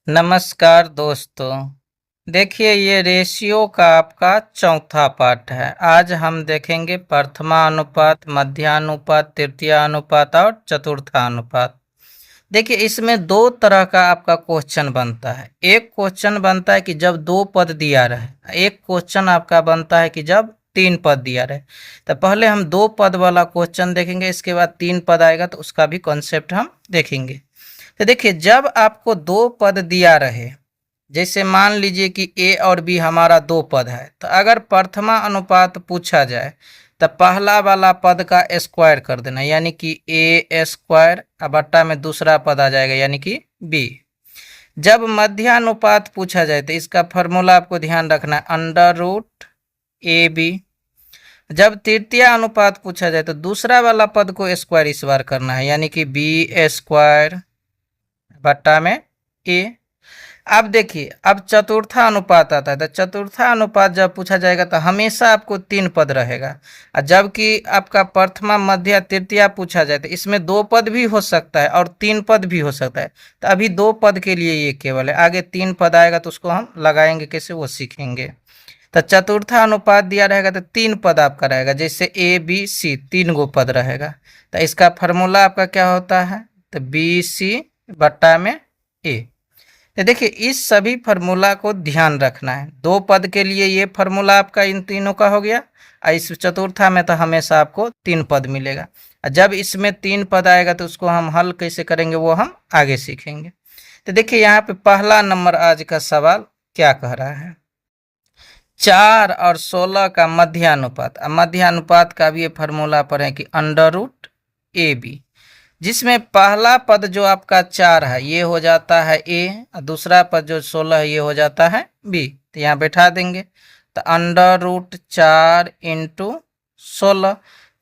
नमस्कार दोस्तों। देखिए, ये रेशियो का आपका चौथा पार्ट है। आज हम देखेंगे प्रथमानुपात, मध्यानुपात, तृतीयानुपात और चतुर्थानुपात। देखिए, इसमें दो तरह का आपका क्वेश्चन बनता है। एक क्वेश्चन बनता है कि जब दो पद दिया रहे, एक क्वेश्चन आपका बनता है कि जब तीन पद दिया रहे। तो पहले हम दो पद वाला क्वेश्चन देखेंगे, इसके बाद तीन पद आएगा तो उसका भी कॉन्सेप्ट हम देखेंगे। तो देखिए, जब आपको दो पद दिया रहे, जैसे मान लीजिए कि ए और बी हमारा दो पद है, तो अगर प्रथमा अनुपात पूछा जाए तो पहला वाला पद का स्क्वायर कर देना, यानी कि ए स्क्वायर, बट्टा में दूसरा पद आ जाएगा यानी कि बी। जब मध्यानुपात पूछा जाए तो इसका फॉर्मूला आपको ध्यान रखना है, अंडर रूट ए बी। जब तृतीय अनुपात पूछा जाए तो दूसरा वाला पद को स्क्वायर इस बार करना है, यानी कि बी स्क्वायर बट्टा में ए। अब देखिए, अब चतुर्था अनुपात आता है, तो चतुर्था अनुपात जब पूछा जाएगा तो हमेशा आपको तीन पद रहेगा। और जबकि आपका प्रथमा, मध्य, तृतीया पूछा जाए तो इसमें दो पद भी हो सकता है और तीन पद भी हो सकता है। तो अभी दो पद के लिए ये केवल है, आगे तीन पद आएगा तो उसको हम लगाएंगे कैसे वो सीखेंगे। तो चतुर्था अनुपात दिया रहेगा तो तीन पद आपका रहेगा, जैसे ए बी सी, तीन गो पद रहेगा। तो इसका फार्मूला आपका क्या होता है, तो बी सी बट्टा में ए। तो देखिए, इस सभी फार्मूला को ध्यान रखना है। दो पद के लिए ये फार्मूला आपका इन तीनों का हो गया, और इस चतुर्था में तो हमेशा आपको तीन पद मिलेगा। और जब इसमें तीन पद आएगा तो उसको हम हल कैसे करेंगे वो हम आगे सीखेंगे। तो देखिए, यहाँ पे पहला नंबर आज का सवाल क्या कह रहा है, 4 और 16 का मध्यानुपात। अब मध्यानुपात का भी ये फार्मूला पर है कि अंडर रूट ए बी, जिसमें पहला पद जो आपका 4 है ये हो जाता है ए, और दूसरा पद जो 16 है ये हो जाता है बी। तो यहाँ बैठा देंगे, तो अंडर रूट 4 इंटू 16।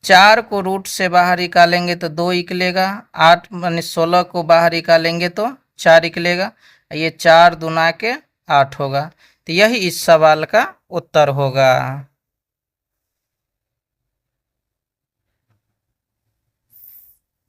4 को रूट से बाहर निकालेंगे तो 2 निकलेगा, 8 माने 16 को बाहर निकालेंगे तो 4 निकलेगा। ये 4 दूना के 8 होगा। तो यही इस सवाल का उत्तर होगा।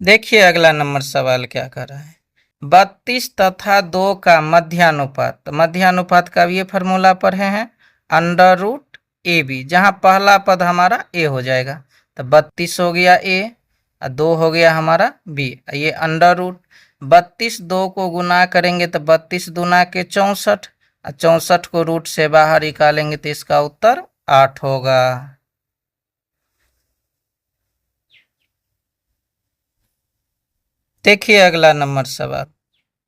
देखिए, अगला नंबर सवाल क्या कर रहा है, 32 तथा 2 का मध्यानुपात। तो मध्यानुपात का भी ये फार्मूला पढ़े हैं, अंडर रूट ए बी, जहाँ पहला पद हमारा ए हो जाएगा। तो 32 हो गया ए और 2 हो गया हमारा बी। ये अंडर रूट 32 2 को गुना करेंगे तो 32 दूना के 64, और 64 को रूट से बाहर निकालेंगे तो इसका उत्तर 8 होगा। देखिए, अगला नंबर सवाल,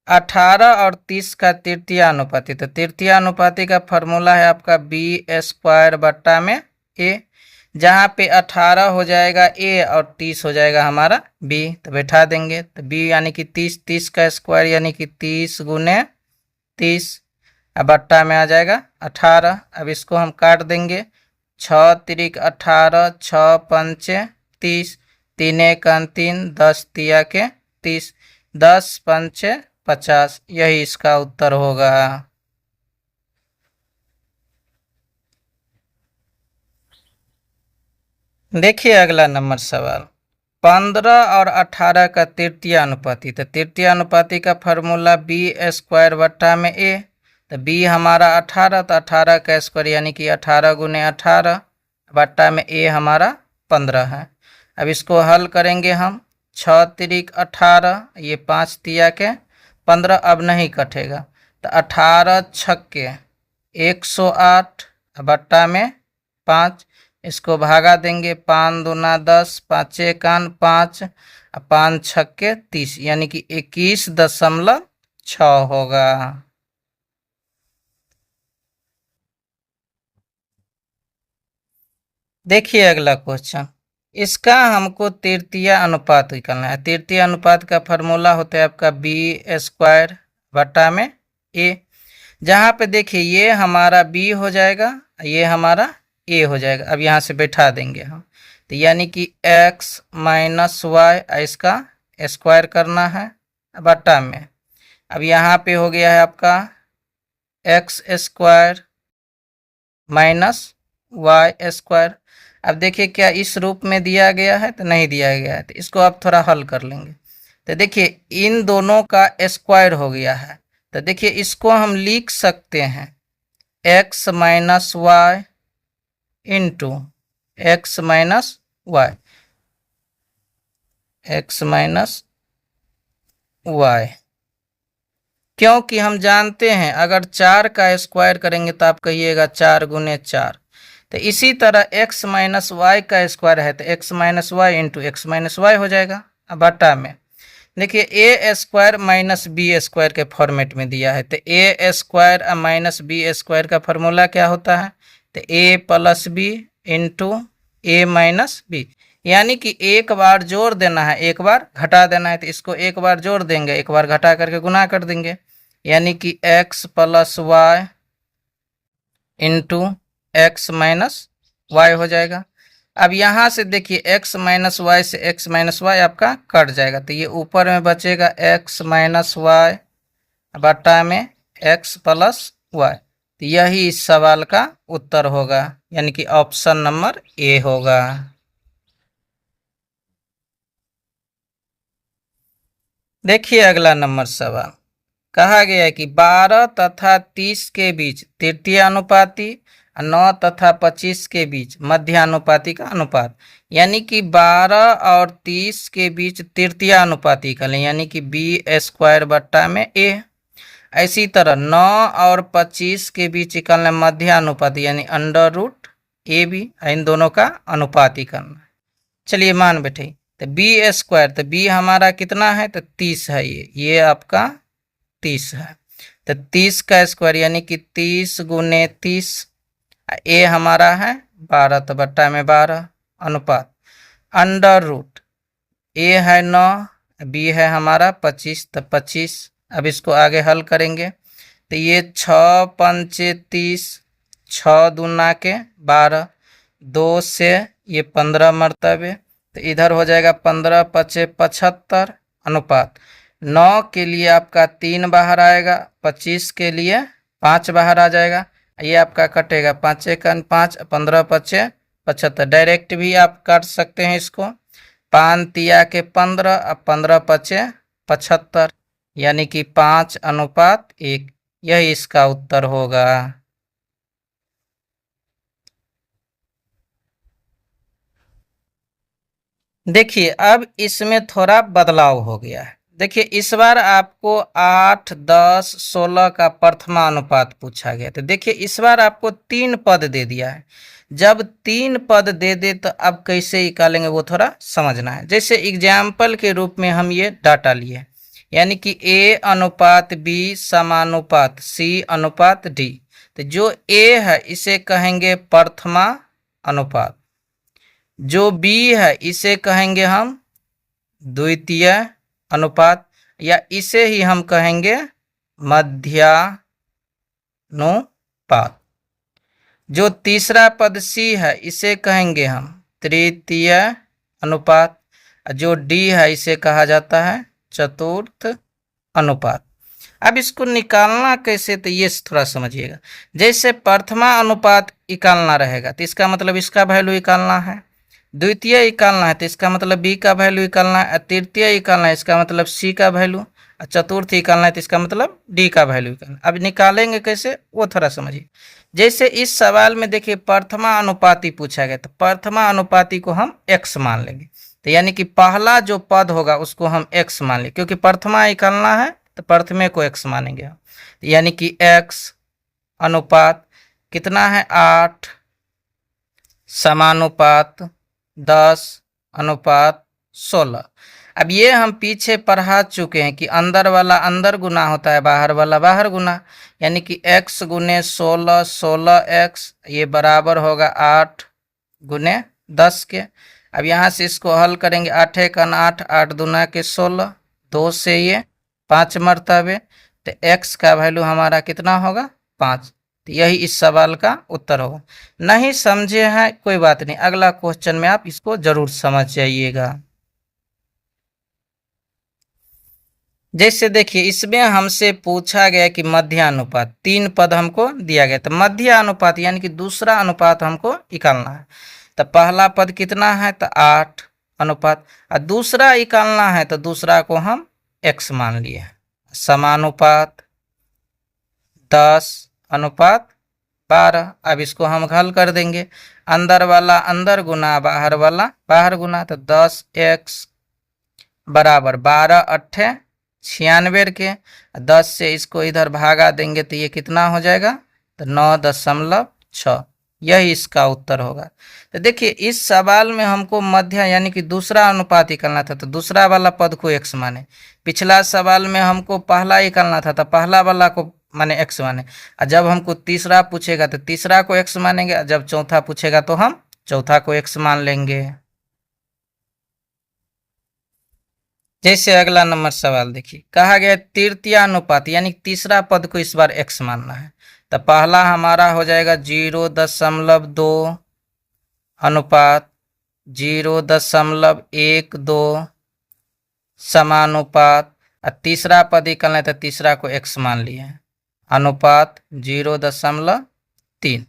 18 और 30 का तृतीय अनुपाती। तो तृतीय अनुपाती का फॉर्मूला है आपका बी स्क्वायर बट्टा में ए, जहाँ पे 18 हो जाएगा ए और 30 हो जाएगा हमारा बी। तो बैठा देंगे, तो बी यानी कि 30, 30 का स्क्वायर यानी कि 30 गुने 30, अब बट्टा में आ जाएगा 18। अब इसको हम काट देंगे, 6 तिरिक 18, 6 पंचे 30, 3 एक 3, 10 तिया के 30, 10 पंचे 50, यही इसका उत्तर होगा। देखिए, अगला नंबर सवाल, 15 और 18 का तृतीय अनुपाती। तो तृतीय अनुपाती का फार्मूला बी स्क्वायर बट्टा में ए। तो बी हमारा 18, तो 18 का स्क्वायर यानी कि 18 गुने 18 बट्टा में ए हमारा 15 है। अब इसको हल करेंगे हम, 6 तिरिक 18, ये 5 तिया के 15, अब नहीं कटेगा। तो 18 छक्के 108 बट्टा में 5, इसको भागा देंगे, 5 दूना 10, 5 एकान 5, 5 छक्के 30, यानी कि 21.6 होगा। देखिए, अगला क्वेश्चन, इसका हमको तृतीय अनुपात निकालना है। तृतीय अनुपात का फार्मूला होता है आपका बी स्क्वायर बट्टा में ए, जहाँ पे देखिए ये हमारा बी हो जाएगा, ये हमारा ए हो जाएगा। अब यहाँ से बैठा देंगे हम, तो यानी कि x माइनस वाई, इसका स्क्वायर करना है बट्टा में। अब यहाँ पे हो गया है आपका x square minus y square. अब देखिए, क्या इस रूप में दिया गया है, तो नहीं दिया गया है, तो इसको आप थोड़ा हल कर लेंगे। तो देखिए, इन दोनों का स्क्वायर हो गया है, तो देखिए इसको हम लिख सकते हैं x minus y into x minus y, x minus y, क्योंकि हम जानते हैं अगर 4 का स्क्वायर करेंगे तो आप कहिएगा 4 गुने 4। तो इसी तरह x माइनस वाई का स्क्वायर है तो x minus y into x minus y हो जाएगा। अब बटा में देखिए a square minus b square के फॉर्मेट में दिया है, तो a square minus b square का फॉर्मूला क्या होता है, तो a plus b into a minus b, यानी कि एक बार जोड़ देना है एक बार घटा देना है, तो इसको एक बार जोड़ देंगे एक बार घटा करके गुना कर देंगे, यानी कि x plus y into x minus y हो जाएगा। अब यहाँ से देखिए x माइनस वाई से x माइनस वाई आपका कट जाएगा, तो ये ऊपर में बचेगा x माइनस वाई बटा में x प्लस वाई। तो यही इस सवाल का उत्तर होगा, यानी कि ऑप्शन नंबर ए होगा। देखिए अगला नंबर सवाल, कहा गया है कि 12 तथा 30 के बीच तृतीय अनुपाती, 9 तथा 25 के बीच मध्यानुपाती का अनुपात, यानी कि 12 और 30 के बीच तृतीय अनुपाती का लें, यानी कि बी स्क्वायर बट्टा में ए। इसी तरह 9 और 25 के बीच निकालना मध्यानुपाती, यानी अंडर रूट ए बी, इन दोनों का अनुपाती करना। चलिए मान बैठे, तो बी स्क्वायर, तो बी हमारा कितना है, तो 30 है, ये आपका 30 है, तो 30 का स्क्वायर यानी कि 30 गुने 30, ए हमारा है 12 तो बट्टा में 12 अनुपात अंडर रूट ए है 9, बी है हमारा 25 तो 25। अब इसको आगे हल करेंगे तो ये 6 पंचे 30, 6 दूना के 12, 2 से ये 15 मरतबे, तो इधर हो जाएगा 15 पचे 75 अनुपात 9 के लिए आपका 3 बाहर आएगा, 25 के लिए 5 बाहर आ जाएगा, ये आपका कटेगा 5 का 5, 15 पचे 75, डायरेक्ट भी आप काट सकते हैं इसको, 5 तिया के 15, 15 पचे 75, यानी कि 5 अनुपात 1, यही इसका उत्तर होगा। देखिए अब इसमें थोड़ा बदलाव हो गया है। देखिए इस बार आपको 8, 10, 16 का प्रथमानुपात पूछा गया, तो देखिए इस बार आपको 3 पद दे दिया है। जब 3 पद दे दे तो अब कैसे निकालेंगे वो थोड़ा समझना है। जैसे एग्जाम्पल के रूप में हम ये डाटा लिए, यानी कि ए अनुपात बी समानुपात सी अनुपात डी, तो जो ए है इसे कहेंगे प्रथमा अनुपात, जो बी है इसे कहेंगे हम द्वितीय अनुपात, या इसे ही हम कहेंगे मध्यानुपात, जो तीसरा पद सी है इसे कहेंगे हम तृतीय अनुपात, जो डी है इसे कहा जाता है चतुर्थ अनुपात। अब इसको निकालना कैसे, तो ये थोड़ा समझिएगा। जैसे प्रथमा अनुपात निकालना रहेगा तो इसका मतलब इसका वैल्यू निकालना है, द्वितीय निकालना है तो इसका मतलब बी का वैल्यू निकालना है, तृतीय निकालना है इसका मतलब सी का वैल्यू, और चतुर्थ निकालना है तो इसका मतलब डी का वैल्यू निकालना। अब निकालेंगे कैसे वो थोड़ा समझिए। जैसे इस सवाल में देखिए प्रथमा अनुपाती पूछा गया, तो प्रथमा अनुपाती को हम x मान लेंगे, तो यानी कि पहला जो पद होगा उसको हम x मान लेंगे, क्योंकि प्रथमा निकालना है तो प्रथमे को x मानेंगे हम, यानी कि x अनुपात कितना है 8 समानुपात 10 अनुपात 16। अब ये हम पीछे पढ़ा चुके हैं कि अंदर वाला अंदर गुना होता है, बाहर वाला बाहर गुना, यानी कि x गुने 16, 16x ये बराबर होगा 8 गुने 10 के। अब यहाँ से इसको हल करेंगे, 8 का 8, 8 दूना के 16, 2 से ये 5 मरतबे, तो x का वैल्यू हमारा कितना होगा 5, तो यही इस सवाल का उत्तर होगा। नहीं समझे हैं कोई बात नहीं, अगला क्वेश्चन में आप इसको जरूर समझ जाइएगा। जैसे देखिए इसमें हमसे पूछा गया कि मध्यानुपात, 3 पद हमको दिया गया, तो मध्यानुपात यानी कि दूसरा अनुपात हमको निकालना है, तो पहला पद कितना है तो 8 अनुपात, और दूसरा निकालना है तो दूसरा को हम x मान लिए समानुपात, 10:12। अब इसको हम हल कर देंगे, अंदर वाला अंदर गुना बाहर वाला बाहर गुना, तो 10x बराबर 12×8 = 96 के 10 से इसको इधर भागा देंगे तो ये कितना हो जाएगा, तो 9.6। यही इसका उत्तर होगा। तो देखिए इस सवाल में हमको मध्य यानी कि दूसरा अनुपात निकालना था, तो दूसरा वाला पद को x माने। पिछला सवाल में हमको पहला निकालना था, तो पहला वाला को माने x माने। और जब हमको तीसरा पूछेगा तो तीसरा को x मानेंगे, और जब चौथा पूछेगा तो हम चौथा को x मान लेंगे। जैसे अगला नंबर सवाल देखिए, कहा गया तृतीय अनुपात यानी तीसरा पद को इस बार x मानना है। तो पहला हमारा हो जाएगा 0.2 अनुपात 0.12 समानुपात, और तीसरा पद निकालना है तो तीसरा को x मान लिए, अनुपात 0.3।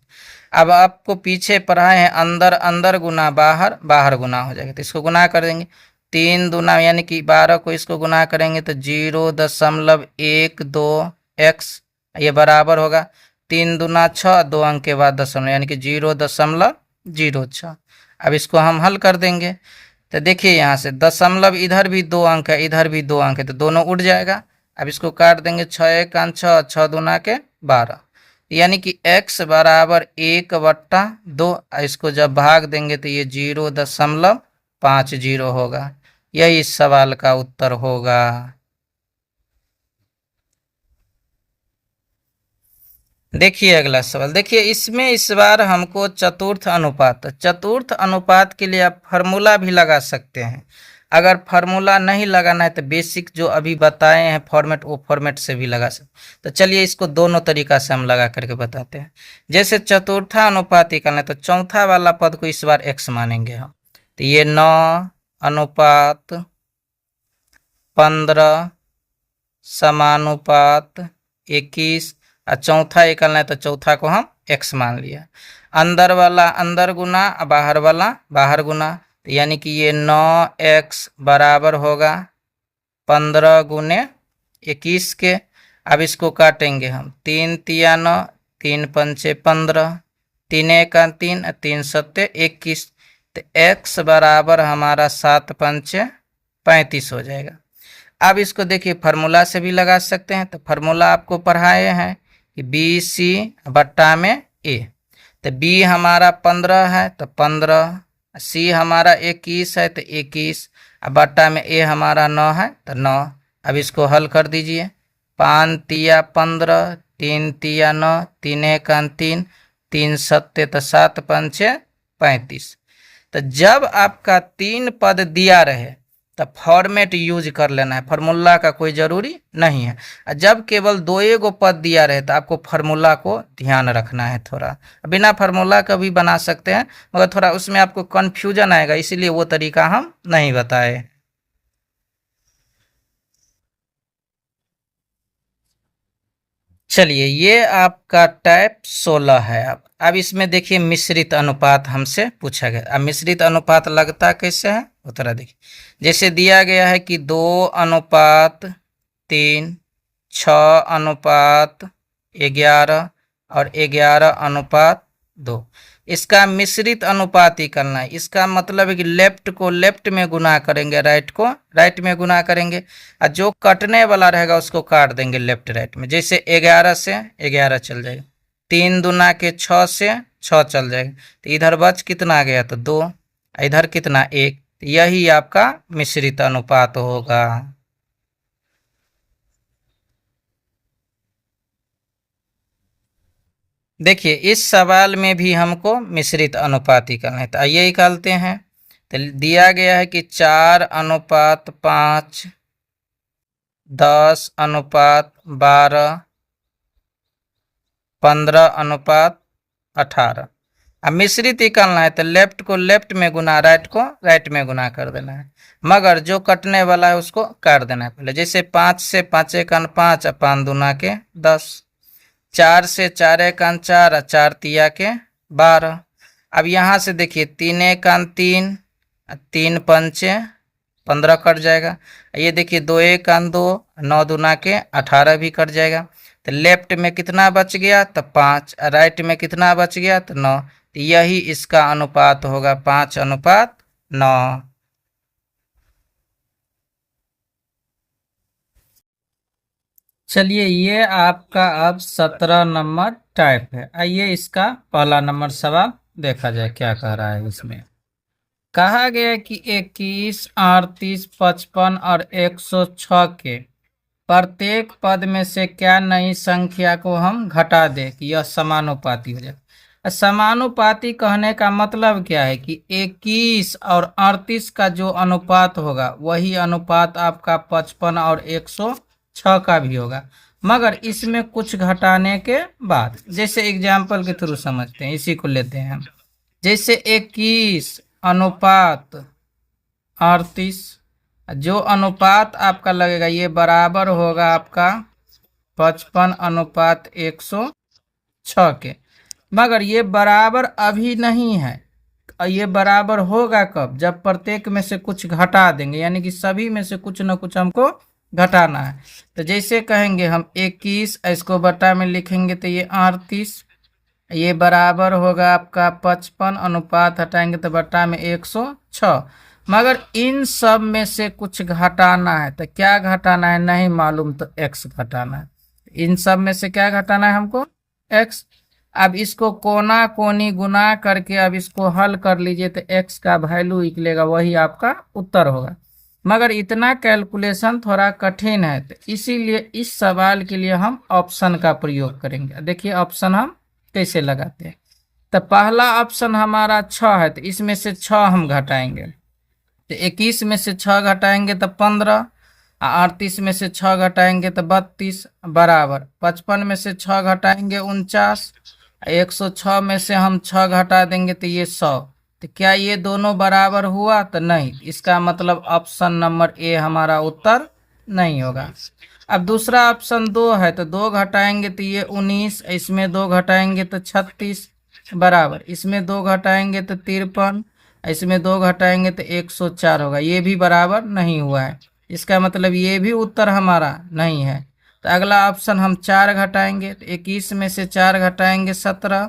अब आपको पीछे पढ़ाए हैं अंदर अंदर गुना बाहर बाहर गुना हो जाएगा, तो इसको गुना कर देंगे। 3 दूना यानी कि 12 को इसको गुना करेंगे तो 0.12x, ये बराबर होगा 3 दूना 6, 2 अंक के बाद दशमलव यानी कि 0.06। अब इसको हम हल कर देंगे, तो देखिए यहाँ से दशमलव इधर भी 2 अंक है, इधर भी 2 अंक है, तो दोनों उड़ जाएगा। अब इसको काट देंगे, 6×1 = 6, 6 दूना के 12, यानी कि x बराबर 1/2। इसको जब भाग देंगे तो ये 0.50 होगा। यही इस सवाल का उत्तर होगा। देखिए अगला सवाल, देखिए इसमें इस बार हमको चतुर्थ अनुपात के लिए आप फार्मूला भी लगा सकते हैं। अगर फार्मूला नहीं लगाना है तो बेसिक जो अभी बताए हैं फॉर्मेट, वो फॉर्मेट से भी लगा सकते। तो चलिए इसको दोनों तरीका से हम लगा करके बताते हैं। जैसे चतुर्था अनुपात निकालना है तो चौथा वाला पद को इस बार x मानेंगे हम, तो ये 9:15 समानुपात 21, और चौथा निकालना है तो चौथा को हम x मान लिया। अंदर वाला अंदर गुना बाहर वाला बाहर गुना, तो यानी कि ये 9x बराबर होगा 15 × 21 के। अब इसको काटेंगे हम, 3 तिया 9, 3 पंचे 15, 3 एका 3, 3 सत्ते 21, तो x बराबर हमारा 7 पंचे 35 हो जाएगा। अब इसको देखिए फार्मूला से भी लगा सकते हैं, तो फार्मूला आपको पढ़ाए हैं कि BC/A, तो B हमारा 15 है तो 15, C हमारा 21 है तो 21, बट्टा में A हमारा 9 है तो 9। अब इसको हल कर दीजिए, 5 तिया 15, 3 तिया 9, 3 एका 3, 3 सत्ते तो 7 पंचे 35। तो जब आपका 3 पद दिया रहे तो फॉर्मेट यूज कर लेना है, फार्मूला का कोई ज़रूरी नहीं है। जब केवल 2 पद दिया रहे तो आपको फार्मूला को ध्यान रखना है। थोड़ा बिना फार्मूला का भी बना सकते हैं, मगर थोड़ा उसमें आपको कन्फ्यूजन आएगा, इसीलिए वो तरीका हम नहीं बताए। चलिए ये आपका टाइप 16 है। अब इसमें देखिए मिश्रित अनुपात हमसे पूछा गया। अब मिश्रित अनुपात लगता कैसे है वो तरह देखिए, जैसे दिया गया है कि 2:3, 6:11 और 11:2, इसका मिश्रित अनुपात निकालना है। इसका मतलब है कि लेफ्ट को लेफ्ट में गुना करेंगे, राइट को राइट में गुना करेंगे, और जो कटने वाला रहेगा उसको काट देंगे लेफ्ट राइट में। जैसे 11 से 11 चल जाएगा, 3 दूना के 6 से 6 चल जाएगा, तो इधर बच कितना आ गया, तो 2, इधर कितना 1। तो यही आपका मिश्रित अनुपात होगा। देखिए इस सवाल में भी हमको मिश्रित अनुपात निकालना है, तो आइए निकालते हैं। तो दिया गया है कि 4:5, 10:12, 15:18। अब मिश्रित निकालना है तो लेफ्ट को लेफ्ट में गुना, राइट को राइट में गुना कर देना है, मगर जो कटने वाला है उसको काट देना है पहले। जैसे 5 से 5 एकान 5, 5 दूना के 10, 4 से 4 एकान 4, 4 तिया के 12। अब यहाँ से देखिए 3 एकान 3, 3 पंचे 15 कट जाएगा। ये देखिए 2 एक 2, 9 दूना के 18 भी कट जाएगा। तो लेफ्ट में कितना बच गया तो 5, राइट में कितना बच गया तो 9। तो यही इसका अनुपात होगा 5:9। चलिए ये आपका अब 17 नंबर टाइप है। आइए इसका पहला नंबर सवाल देखा जाए क्या कह रहा है। इसमें कहा गया कि 21, 38, 55 और 106 के प्रत्येक पद में से क्या नई संख्या को हम घटा दें कि यह समानुपाती हो जाए। समानुपाती कहने का मतलब क्या है कि 21 और 38 का जो अनुपात होगा वही अनुपात आपका 55 और 106 का भी होगा, मगर इसमें कुछ घटाने के बाद। जैसे एग्जाम्पल के थ्रू समझते हैं, इसी को लेते हैं हम। जैसे 21 अनुपात 38, जो अनुपात आपका लगेगा ये बराबर होगा आपका 55 अनुपात 106 के। मगर ये बराबर अभी नहीं है, ये बराबर होगा कब, जब प्रत्येक में से कुछ घटा देंगे, यानी कि सभी में से कुछ न कुछ हमको घटाना है। तो जैसे कहेंगे हम 21, इसको बटा में लिखेंगे तो ये 38, ये बराबर होगा आपका 55, अनुपात हटाएंगे तो बटा में 106। मगर इन सब में से कुछ घटाना है, तो क्या घटाना है नहीं मालूम, तो x घटाना है। इन सब में से क्या घटाना है हमको, x। अब इसको कोना कोनी गुना करके अब इसको हल कर लीजिए तो x का वैल्यू निकलेगा, वही आपका उत्तर होगा। मगर इतना कैलकुलेशन थोड़ा कठिन है, तो इसीलिए इस सवाल के लिए हम ऑप्शन का प्रयोग करेंगे। देखिए ऑप्शन हम कैसे लगाते हैं। तो पहला ऑप्शन हमारा 6 है, तो इसमें से 6 हम घटाएंगे। तो 21 में से 6 घटाएंगे तो 15, 38 में से 6 घटाएंगे तो 32, बराबर 55 में से 6 घटाएंगे 49, 106 में से हम 6 घटा देंगे तो ये 100। तो क्या ये दोनों बराबर हुआ, तो नहीं, इसका मतलब ऑप्शन नंबर ए हमारा उत्तर नहीं होगा। अब दूसरा ऑप्शन 2 है, तो 2 घटाएंगे तो ये 19, इसमें 2 घटाएंगे तो 36, बराबर इसमें 2 घटाएंगे तो 53, इसमें 2 घटाएंगे तो 104 होगा। ये भी बराबर नहीं हुआ है, इसका मतलब ये भी उत्तर हमारा नहीं है। तो अगला ऑप्शन हम 4 घटाएंगे, तो 21 में से 4 घटाएंगे 17,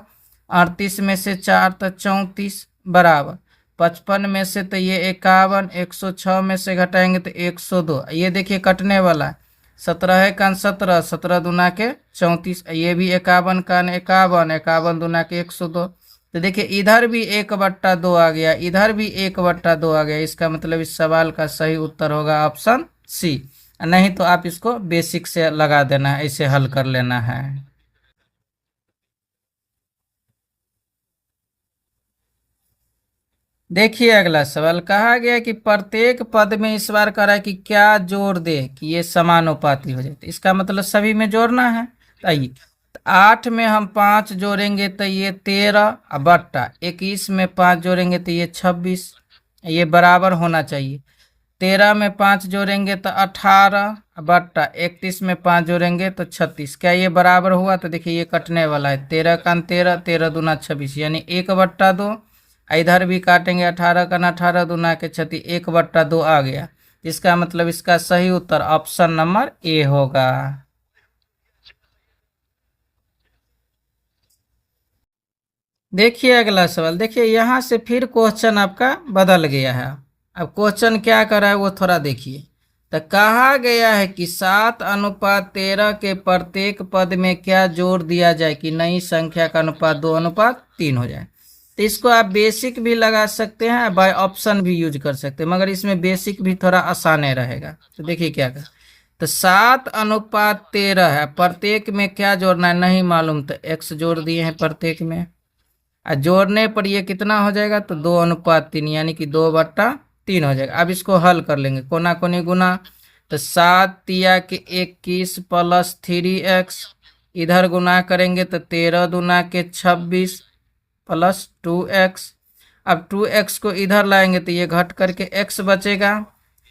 38 में से 4 तो 34, बराबर 55 में से तो ये 51, 106 में से घटाएंगे तो 102। ये देखिए कटने वाला है, 17 है कान 17, 17 दूना के 34, ये भी 51 कान 51, 51 दूना के 102। तो देखिए इधर भी 1/2 आ गया, इधर भी 1/2 आ गया। इसका मतलब इस सवाल का सही उत्तर होगा ऑप्शन सी। नहीं तो आप इसको बेसिक से लगा देना है, ऐसे हल कर लेना है। देखिए अगला सवाल कहा गया कि प्रत्येक पद में इस बार कह रहा है कि क्या जोड़ दे कि ये समानुपाती हो जाए। तो इसका मतलब सभी में जोड़ना है। आइए 8 में हम 5 जोड़ेंगे तो ये 13, बट्टा 21 में 5 जोड़ेंगे तो ये 26, ये बराबर होना चाहिए। 13 में 5 जोड़ेंगे तो 18, बट्टा 31 में 5 जोड़ेंगे तो 36। क्या ये बराबर हुआ, तो देखिए ये कटने वाला है, 13 का 13, 13 दूना 26, यानी 1/2। इधर भी काटेंगे 18 का 18 दूना के 36, 1/2 आ गया। इसका मतलब इसका सही उत्तर ऑप्शन नंबर ए होगा। देखिए अगला सवाल, देखिए यहाँ से फिर क्वेश्चन आपका बदल गया है। अब क्वेश्चन क्या कर रहा है वो थोड़ा देखिए। तो कहा गया है कि 7:13 के प्रत्येक पद में क्या जोड़ दिया जाए कि नई संख्या का अनुपात 2:3 हो जाए। तो इसको आप बेसिक भी लगा सकते हैं, बाय ऑप्शन भी यूज कर सकते हैं, मगर इसमें बेसिक भी थोड़ा आसान रहेगा। तो देखिए क्या कर, तो 7:13 है, प्रत्येक में क्या जोड़ना है नहीं मालूम, तो x जोड़ दिए हैं प्रत्येक में, और जोड़ने पर ये कितना हो जाएगा, तो 2:3, यानी कि 2/3 हो जाएगा। अब इसको हल कर लेंगे, कोना कोनी गुना, तो 7 तिया के 21 प्लस 3x, इधर गुना करेंगे तो 13 दूना के 26 प्लस 2x। अब 2x को इधर लाएंगे तो ये घट करके x बचेगा,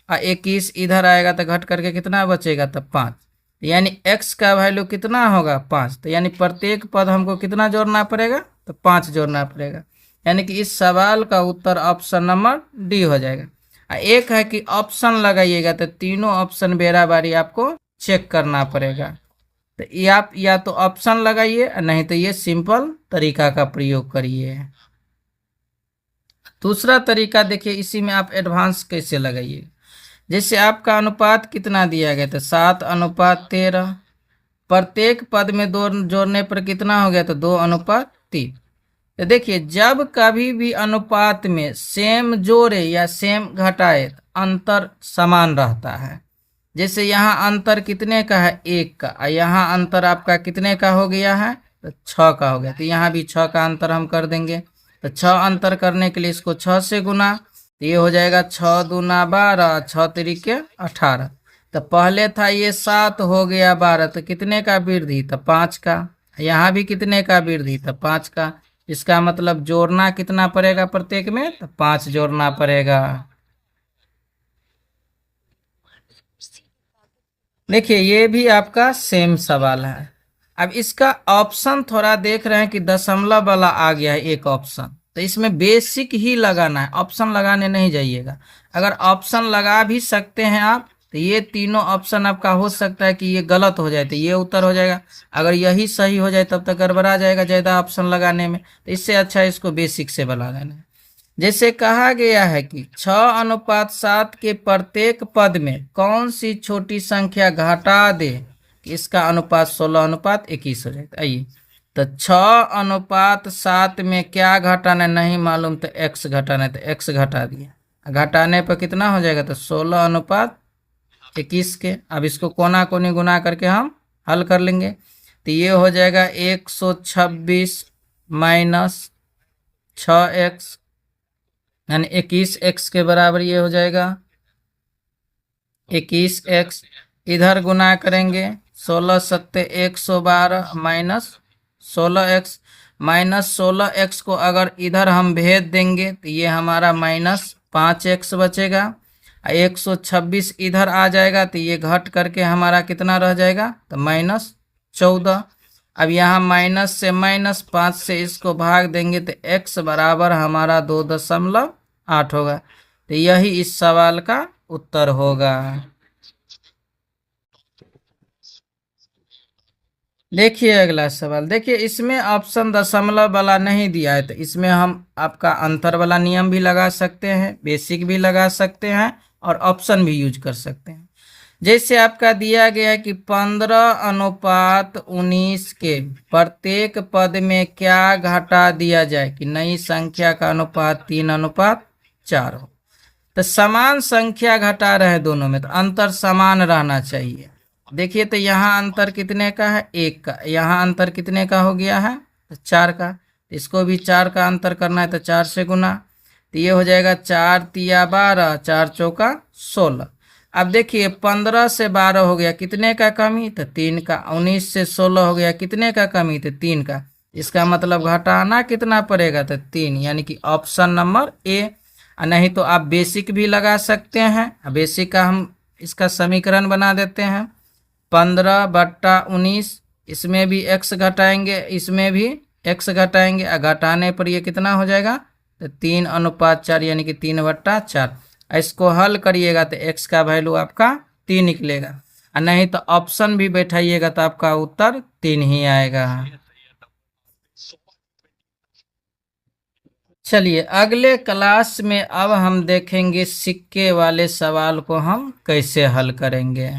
और 21 इधर आएगा तो घट करके कितना बचेगा, तो 5, यानी x का वैल्यू कितना होगा 5। तो यानी प्रत्येक पद हमको कितना जोड़ना पड़ेगा, तो 5 जोड़ना पड़ेगा, यानी कि इस सवाल का उत्तर ऑप्शन नंबर डी हो जाएगा। एक है कि ऑप्शन लगाइएगा, तो तीनों ऑप्शन बेरा बारी आपको चेक करना पड़ेगा। तो ये आप या तो ऑप्शन लगाइए, नहीं तो ये सिंपल तरीका का प्रयोग करिए। दूसरा तरीका देखिए, इसी में आप एडवांस कैसे लगाइए। जैसे आपका अनुपात कितना दिया गया था, 7:13। प्रत्येक पद में 2 जोड़ने पर कितना हो गया, तो 2:3। तो देखिए, जब कभी भी अनुपात में सेम जोड़े या सेम घटाए तो अंतर समान रहता है। जैसे यहाँ अंतर कितने का है, 1 का, और यहाँ अंतर आपका कितने का हो गया है, तो 6 का हो गया। तो यहाँ भी 6 का अंतर हम कर देंगे। तो 6 अंतर करने के लिए इसको 6 से गुना, तो ये हो जाएगा 6 दूना 12, 6 तिरिके 18। तो पहले था ये 7 हो गया 12, तो कितने का वृद्धि, तो 5 का। यहाँ भी कितने का वृद्धि, तो 5 का। इसका मतलब जोड़ना कितना पड़ेगा प्रत्येक में, तो 5 जोड़ना पड़ेगा। देखिए, ये भी आपका सेम सवाल है। अब इसका ऑप्शन थोड़ा देख रहे हैं कि दशमलव वाला आ गया है एक ऑप्शन, तो इसमें बेसिक ही लगाना है, ऑप्शन लगाने नहीं जाइएगा। अगर ऑप्शन लगा भी सकते हैं आप, तो ये तीनों ऑप्शन आपका हो सकता है कि ये गलत हो जाए, तो ये उत्तर हो जाएगा। अगर यही सही हो जाए तब तक गड़बड़ा जाएगा ज़्यादा ऑप्शन लगाने में। तो इससे अच्छा इसको बेसिक से बना लेना है। जैसे कहा गया है कि 6:7 के प्रत्येक पद में कौन सी छोटी संख्या घटा दे कि इसका अनुपात 16:21 हो जाएगा। आइए, तो 6:7 में क्या घटाना नहीं मालूम, तो x घटाना है, तो x घटा दिया। घटाने पर कितना हो जाएगा, तो 16:21 के। अब इसको कोना कोनी गुना करके हम हल कर लेंगे। तो ये हो जाएगा 126 माइनस 6x, यानी 21x के बराबर ये हो जाएगा 21x। इधर गुना करेंगे, 16 सत्ते 112 माइनस 16x। माइनस 16x को अगर इधर हम भेज देंगे तो ये हमारा माइनस 5x बचेगा। 126 इधर आ जाएगा तो ये घट करके हमारा कितना रह जाएगा, तो -14। अब यहाँ माइनस से -5 से इसको भाग देंगे तो x बराबर हमारा 2.8 होगा। तो यही इस सवाल का उत्तर होगा। देखिए अगला सवाल, देखिए इसमें ऑप्शन दशमलव वाला नहीं दिया है, तो इसमें हम आपका अंतर वाला नियम भी लगा सकते हैं, बेसिक भी लगा सकते हैं और ऑप्शन भी यूज कर सकते हैं। जैसे आपका दिया गया है कि 15:19 के प्रत्येक पद में क्या घटा दिया जाए कि नई संख्या का अनुपात 3:4 हो। तो समान संख्या घटा रहे दोनों में, तो अंतर समान रहना चाहिए। देखिए, तो यहाँ अंतर कितने का है, 1 का। यहाँ अंतर कितने का हो गया है, तो 4 का। इसको भी 4 का अंतर करना है, तो 4 से गुना। तो ये हो जाएगा 4 तिया 12, 4 चौका 16। अब देखिए 15 से 12 हो गया कितने का कमी, तो 3 का। 19 से 16 हो गया कितने का कमी, तो 3 का। इसका मतलब घटाना कितना पड़ेगा, तो 3, यानी कि ऑप्शन नंबर ए। नहीं तो आप बेसिक भी लगा सकते हैं। बेसिक का हम इसका समीकरण बना देते हैं, 15/19। इसमें भी x घटाएंगे, इसमें भी x घटाएंगे, घटाने पर ये कितना हो जाएगा, तो 3:4, यानी कि 3/4। इसको हल करिएगा तो x का वैल्यू आपका 3 निकलेगा, और नहीं तो ऑप्शन भी बैठाइएगा तो आपका उत्तर 3 ही आएगा। चलिए अगले क्लास में अब हम देखेंगे सिक्के वाले सवाल को हम कैसे हल करेंगे।